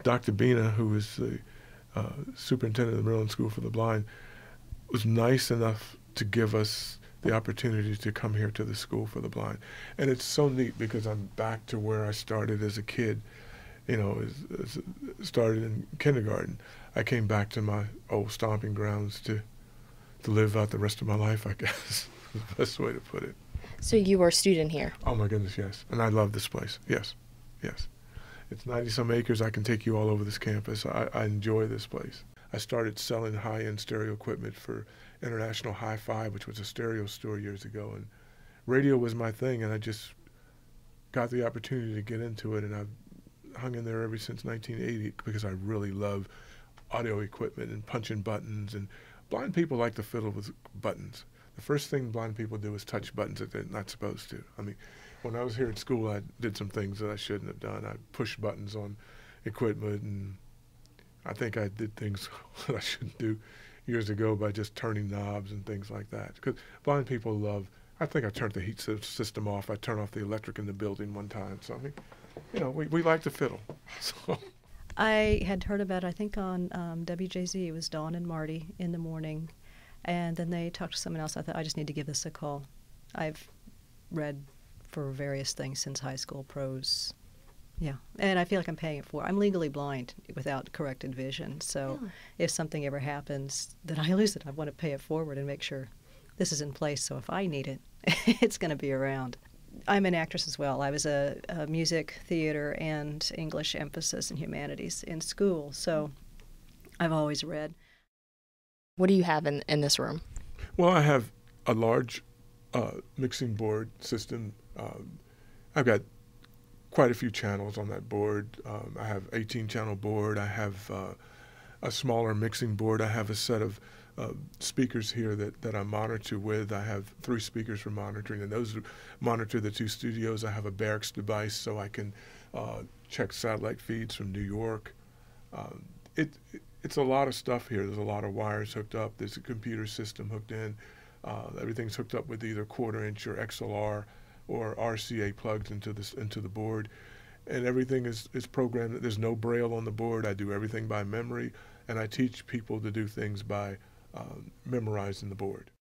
Dr. Bina, who is the superintendent of the Maryland School for the Blind, was nice enough to give us the opportunity to come here to the School for the Blind. And it's so neat because I'm back to where I started as a kid. You know, started in kindergarten. I came back to my old stomping grounds to live out the rest of my life, I guess, is the best way to put it. So you were a student here? Oh my goodness, yes. And I love this place, yes, yes. It's 90-some acres. I can take you all over this campus. I enjoy this place. I started selling high-end stereo equipment for International Hi-Fi, which was a stereo store years ago, and radio was my thing, and I just got the opportunity to get into it, and I've hung in there ever since 1980 because I really love audio equipment and punching buttons, and blind people like to fiddle with buttons. The first thing blind people do is touch buttons that they're not supposed to. I mean, when I was here at school, I did some things that I shouldn't have done. I pushed buttons on equipment, and I think I did things that I shouldn't do years ago by just turning knobs and things like that. Because blind people love, I think I turned the heat system off. I turned off the electric in the building one time. So, I mean, you know, we like to fiddle. So. I had heard about it, I think, on WJZ. It was Dawn and Marty in the morning. And then they talked to someone else. I thought, I just need to give this a call. I've read for various things since high school, prose. Yeah. And I feel like I'm paying it for. I'm legally blind without corrected vision. So if something ever happens, then I lose it. I want to pay it forward and make sure this is in place. So if I need it, it's going to be around. I'm an actress as well. I was a music, theater, and English emphasis in humanities in school. So I've always read. What do you have in this room? Well, I have a large mixing board system. I've got quite a few channels on that board. I have 18-channel board. I have a smaller mixing board. I have a set of speakers here that I monitor with. I have 3 speakers for monitoring, and those monitor the 2 studios. I have a barracks device so I can check satellite feeds from New York. It's a lot of stuff here. There's a lot of wires hooked up. There's a computer system hooked in. Everything's hooked up with either 1/4 inch or XLR or RCA plugged into the board, and everything is programmed. There's no braille on the board. I do everything by memory, and I teach people to do things by memorizing the board.